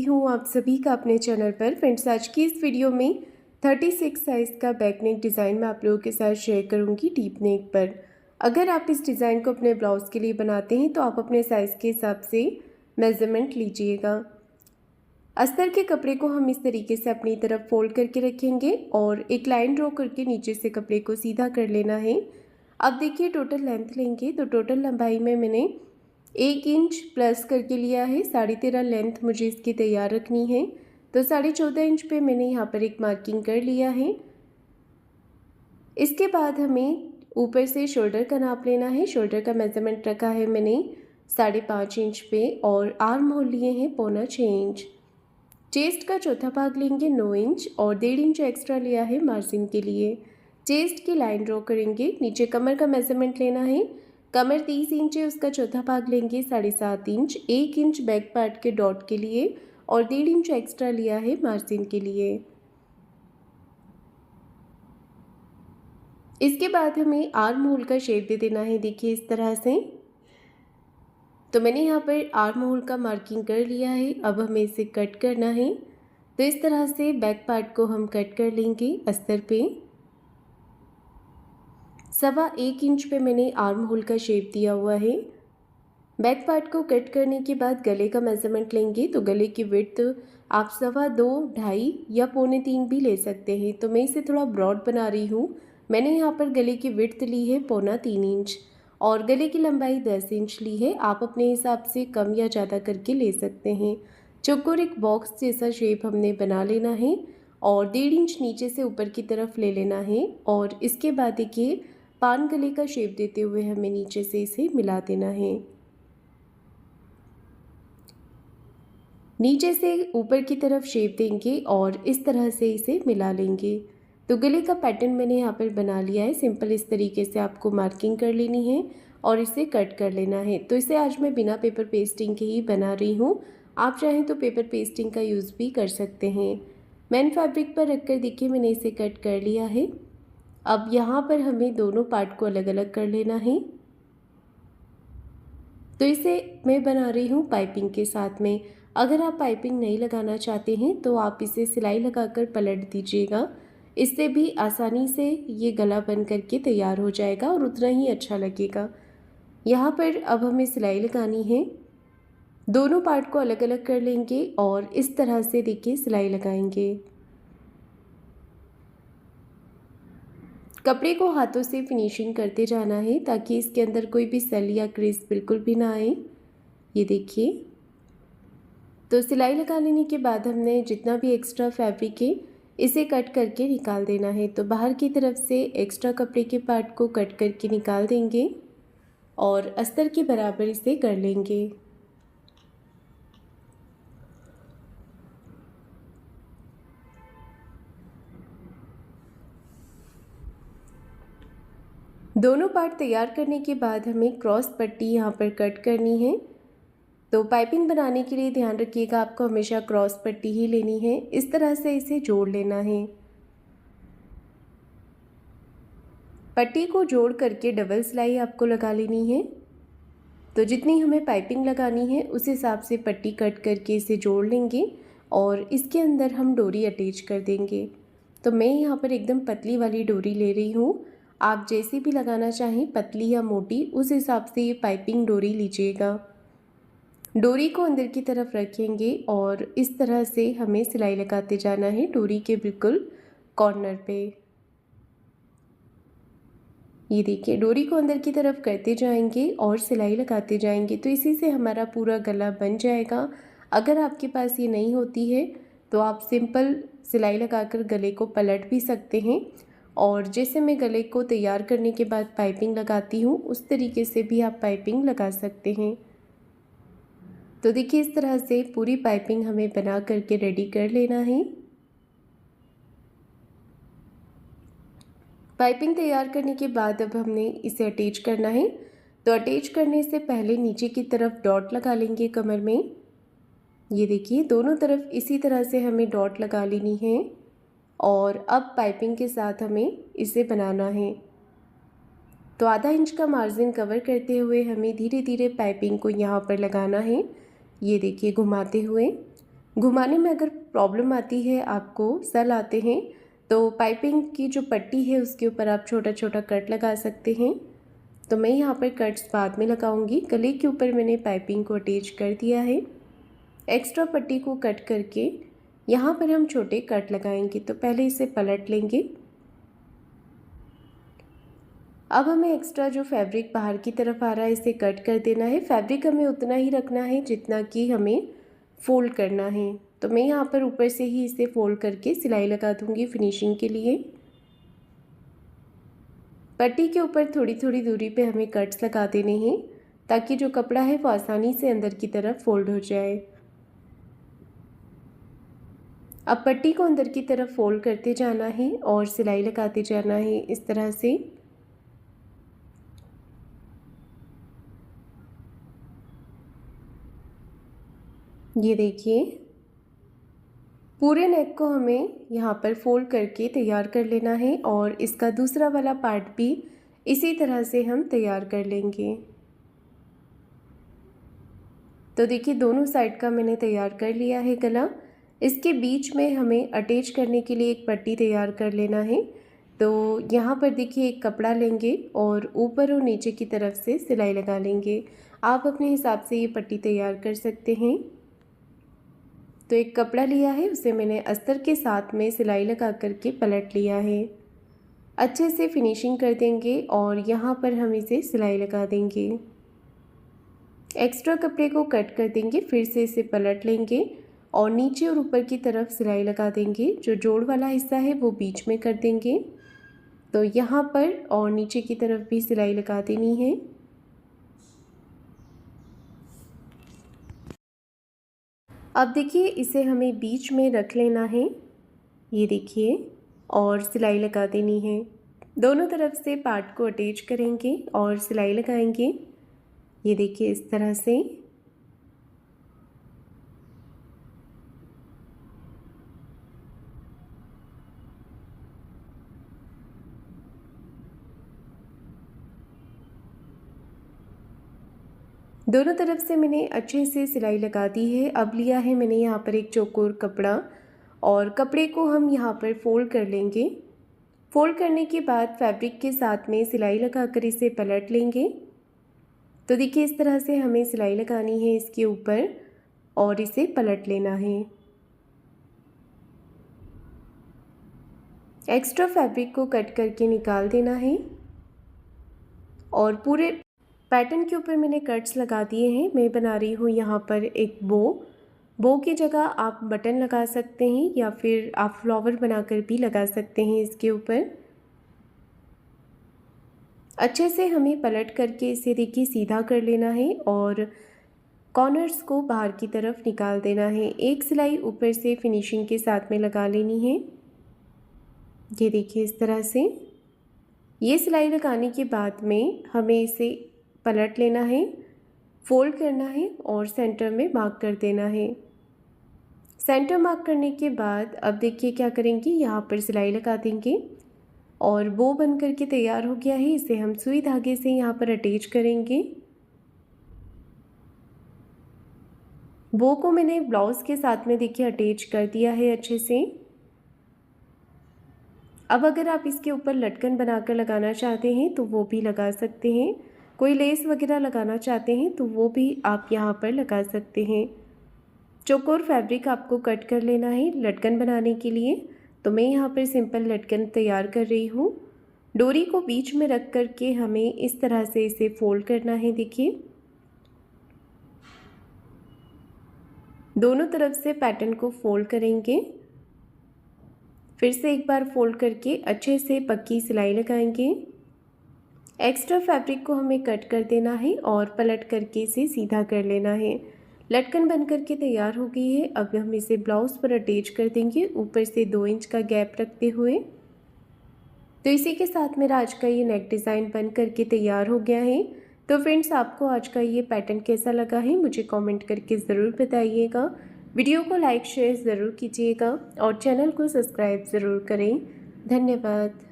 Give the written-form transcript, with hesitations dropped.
हूँ आप सभी का अपने चैनल पर। फ्रेंड्स, आज की इस वीडियो में 36 साइज़ का बैक नेक डिज़ाइन मैं आप लोगों के साथ शेयर करूँगी डीप नेक पर। अगर आप इस डिज़ाइन को अपने ब्लाउज़ के लिए बनाते हैं तो आप अपने साइज़ के हिसाब से मेज़रमेंट लीजिएगा। अस्तर के कपड़े को हम इस तरीके से अपनी तरफ फोल्ड करके रखेंगे और एक लाइन ड्रॉ करके नीचे से कपड़े को सीधा कर लेना है। अब देखिए, टोटल लेंथ लेंगे तो टोटल लंबाई में मैंने 1 इंच प्लस करके लिया है। 13.5 लेंथ मुझे इसकी तैयार रखनी है, तो 14.5 इंच पे मैंने यहाँ पर एक मार्किंग कर लिया है। इसके बाद हमें ऊपर से शोल्डर का नाप लेना है। शोल्डर का मेज़रमेंट रखा है मैंने 5.5 इंच पे और आर्म होल लिए हैं 5.25 इंच। चेस्ट का चौथा भाग लेंगे 9 इंच और 1.5 इंच एक्स्ट्रा लिया है मार्जिन के लिए। चेस्ट की लाइन ड्रॉ करेंगे। नीचे कमर का मेज़रमेंट लेना है। कमर 30 इंच है, उसका चौथा भाग लेंगे 7.5 इंच। 1 इंच बैक पार्ट के डॉट के लिए और 1.5 इंच एक्स्ट्रा लिया है मार्जिन के लिए। इसके बाद हमें आर्म होल का शेप दे देना है। देखिए इस तरह से, तो मैंने यहाँ पर आर्म होल का मार्किंग कर लिया है। अब हमें इसे कट करना है। तो इस तरह से बैक पार्ट को हम कट कर लेंगे। अस्तर पे 1.25 इंच पे मैंने आर्म होल का शेप दिया हुआ है। बैक पार्ट को कट करने के बाद गले का मेज़रमेंट लेंगे। तो गले की विड्थ आप 2.25, 2.5 या 2.25 भी ले सकते हैं। तो मैं इसे थोड़ा ब्रॉड बना रही हूँ। मैंने यहाँ पर गले की विड्थ ली है 2.25 इंच और गले की लंबाई 10 इंच ली है। आप अपने हिसाब से कम या ज़्यादा करके ले सकते हैं। चौकोर एक बॉक्स जैसा शेप हमने बना लेना है और 1.5 इंच नीचे से ऊपर की तरफ ले लेना है और इसके बाद देखिए, पान गले का शेप देते हुए हमें नीचे से इसे मिला देना है। नीचे से ऊपर की तरफ शेप देंगे और इस तरह से इसे मिला लेंगे। तो गले का पैटर्न मैंने यहाँ पर बना लिया है। सिंपल इस तरीके से आपको मार्किंग कर लेनी है और इसे कट कर लेना है। तो इसे आज मैं बिना पेपर पेस्टिंग के ही बना रही हूँ। आप चाहें तो पेपर पेस्टिंग का यूज़ भी कर सकते हैं। मैन फैब्रिक पर रखकर देखिए मैंने इसे कट कर लिया है। अब यहाँ पर हमें दोनों पार्ट को अलग अलग कर लेना है। तो इसे मैं बना रही हूँ पाइपिंग के साथ में। अगर आप पाइपिंग नहीं लगाना चाहते हैं तो आप इसे सिलाई लगाकर पलट दीजिएगा। इससे भी आसानी से ये गला बन करके तैयार हो जाएगा और उतना ही अच्छा लगेगा। यहाँ पर अब हमें सिलाई लगानी है। दोनों पार्ट को अलग अलग कर लेंगे और इस तरह से देखिए सिलाई लगाएंगे। कपड़े को हाथों से फिनिशिंग करते जाना है ताकि इसके अंदर कोई भी सेल या क्रीज बिल्कुल भी ना आए। ये देखिए, तो सिलाई लगा लेने के बाद हमने जितना भी एक्स्ट्रा फैब्रिक है इसे कट करके निकाल देना है। तो बाहर की तरफ से एक्स्ट्रा कपड़े के पार्ट को कट करके निकाल देंगे और अस्तर के बराबर इसे कर लेंगे। दोनों पार्ट तैयार करने के बाद हमें क्रॉस पट्टी यहाँ पर कट करनी है। तो पाइपिंग बनाने के लिए ध्यान रखिएगा, आपको हमेशा क्रॉस पट्टी ही लेनी है। इस तरह से इसे जोड़ लेना है। पट्टी को जोड़ करके डबल सिलाई आपको लगा लेनी है। तो जितनी हमें पाइपिंग लगानी है उस हिसाब से पट्टी कट करके इसे जोड़ लेंगे और इसके अंदर हम डोरी अटैच कर देंगे। तो मैं यहाँ पर एकदम पतली वाली डोरी ले रही हूँ। आप जैसी भी लगाना चाहें, पतली या मोटी, उस हिसाब से ये पाइपिंग डोरी लीजिएगा। डोरी को अंदर की तरफ रखेंगे और इस तरह से हमें सिलाई लगाते जाना है डोरी के बिल्कुल कॉर्नर पे। ये देखिए, डोरी को अंदर की तरफ करते जाएंगे और सिलाई लगाते जाएंगे। तो इसी से हमारा पूरा गला बन जाएगा। अगर आपके पास ये नहीं होती है तो आप सिंपल सिलाई लगाकर गले को पलट भी सकते हैं और जैसे मैं गले को तैयार करने के बाद पाइपिंग लगाती हूँ उस तरीके से भी आप पाइपिंग लगा सकते हैं। तो देखिए, इस तरह से पूरी पाइपिंग हमें बना करके रेडी कर लेना है। पाइपिंग तैयार करने के बाद अब हमने इसे अटैच करना है। तो अटैच करने से पहले नीचे की तरफ डॉट लगा लेंगे कमर में। ये देखिए, दोनों तरफ इसी तरह से हमें डॉट लगा लेनी है और अब पाइपिंग के साथ हमें इसे बनाना है। तो आधा इंच का मार्जिन कवर करते हुए हमें धीरे धीरे पाइपिंग को यहाँ पर लगाना है। ये देखिए, घुमाते हुए घुमाने में अगर प्रॉब्लम आती है, आपको सल आते हैं, तो पाइपिंग की जो पट्टी है उसके ऊपर आप छोटा छोटा कट लगा सकते हैं। तो मैं यहाँ पर कट्स बाद में लगाऊंगी। गले के ऊपर मैंने पाइपिंग को अटैच कर दिया है। एक्स्ट्रा पट्टी को कट करके यहाँ पर हम छोटे कट लगाएंगे। तो पहले इसे पलट लेंगे। अब हमें एक्स्ट्रा जो फैब्रिक बाहर की तरफ आ रहा है इसे कट कर देना है। फैब्रिक हमें उतना ही रखना है जितना कि हमें फोल्ड करना है। तो मैं यहाँ पर ऊपर से ही इसे फोल्ड करके सिलाई लगा दूँगी फिनिशिंग के लिए। पट्टी के ऊपर थोड़ी थोड़ी दूरी पे हमें कट्स लगा देने हैं ताकि जो कपड़ा है वो आसानी से अंदर की तरफ फोल्ड हो जाए। अब पट्टी को अंदर की तरफ फोल्ड करते जाना है और सिलाई लगाते जाना है इस तरह से। ये देखिए, पूरे नेक को हमें यहाँ पर फोल्ड करके तैयार कर लेना है और इसका दूसरा वाला पार्ट भी इसी तरह से हम तैयार कर लेंगे। तो देखिए, दोनों साइड का मैंने तैयार कर लिया है गला। इसके बीच में हमें अटैच करने के लिए एक पट्टी तैयार कर लेना है। तो यहाँ पर देखिए, एक कपड़ा लेंगे और ऊपर और नीचे की तरफ से सिलाई लगा लेंगे। आप अपने हिसाब से ये पट्टी तैयार कर सकते हैं। तो एक कपड़ा लिया है, उसे मैंने अस्तर के साथ में सिलाई लगा करके पलट लिया है। अच्छे से फिनिशिंग कर देंगे और यहाँ पर हम इसे सिलाई लगा देंगे। एक्स्ट्रा कपड़े को कट कर देंगे, फिर से इसे पलट लेंगे और नीचे और ऊपर की तरफ सिलाई लगा देंगे। जो जोड़ वाला हिस्सा है वो बीच में कर देंगे। तो यहाँ पर और नीचे की तरफ भी सिलाई लगा देनी है। अब देखिए, इसे हमें बीच में रख लेना है, ये देखिए, और सिलाई लगा देनी है। दोनों तरफ से पार्ट को अटैच करेंगे और सिलाई लगाएंगे। ये देखिए, इस तरह से। दोनों तरफ से मैंने अच्छे से सिलाई लगा दी है। अब लिया है मैंने यहाँ पर एक चौकोर कपड़ा और कपड़े को हम यहाँ पर फोल्ड कर लेंगे। फोल्ड करने के बाद फैब्रिक के साथ में सिलाई लगाकर इसे पलट लेंगे। तो देखिए, इस तरह से हमें सिलाई लगानी है इसके ऊपर और इसे पलट लेना है। एक्स्ट्रा फैब्रिक को कट करके निकाल देना है और पूरे पैटर्न के ऊपर मैंने कट्स लगा दिए हैं। मैं बना रही हूँ यहाँ पर एक बो की जगह आप बटन लगा सकते हैं या फिर आप फ्लावर बनाकर भी लगा सकते हैं इसके ऊपर। अच्छे से हमें पलट करके इसे देखिए सीधा कर लेना है और कॉर्नर्स को बाहर की तरफ निकाल देना है। एक सिलाई ऊपर से फिनिशिंग के साथ में लगा लेनी है। ये देखिए, इस तरह से। ये सिलाई लगाने के बाद में हमें इसे पलट लेना है, फोल्ड करना है और सेंटर में मार्क कर देना है। सेंटर मार्क करने के बाद अब देखिए क्या करेंगे, यहाँ पर सिलाई लगा देंगे और बो बन करके तैयार हो गया है। इसे हम सुई धागे से यहाँ पर अटैच करेंगे। बो को मैंने ब्लाउज के साथ में देखिए अटैच कर दिया है अच्छे से। अब अगर आप इसके ऊपर लटकन बनाकर लगाना चाहते हैं तो वो भी लगा सकते हैं। कोई लेस वगैरह लगाना चाहते हैं तो वो भी आप यहाँ पर लगा सकते हैं। चौकोर फैब्रिक आपको कट कर लेना है लटकन बनाने के लिए। तो मैं यहाँ पर सिंपल लटकन तैयार कर रही हूँ। डोरी को बीच में रख करके हमें इस तरह से इसे फोल्ड करना है। देखिए, दोनों तरफ से पैटर्न को फोल्ड करेंगे, फिर से एक बार फोल्ड करके अच्छे से पक्की सिलाई लगाएंगे। एक्स्ट्रा फैब्रिक को हमें कट कर देना है और पलट करके इसे सीधा कर लेना है। लटकन बन करके तैयार हो गई है। अब हम इसे ब्लाउज पर अटैच कर देंगे ऊपर से 2 इंच का गैप रखते हुए। तो इसी के साथ मेरा आज का ये नेक डिज़ाइन बन करके तैयार हो गया है। तो फ्रेंड्स, आपको आज का ये पैटर्न कैसा लगा है मुझे कमेंट करके ज़रूर बताइएगा। वीडियो को लाइक शेयर ज़रूर कीजिएगा और चैनल को सब्सक्राइब ज़रूर करें। धन्यवाद।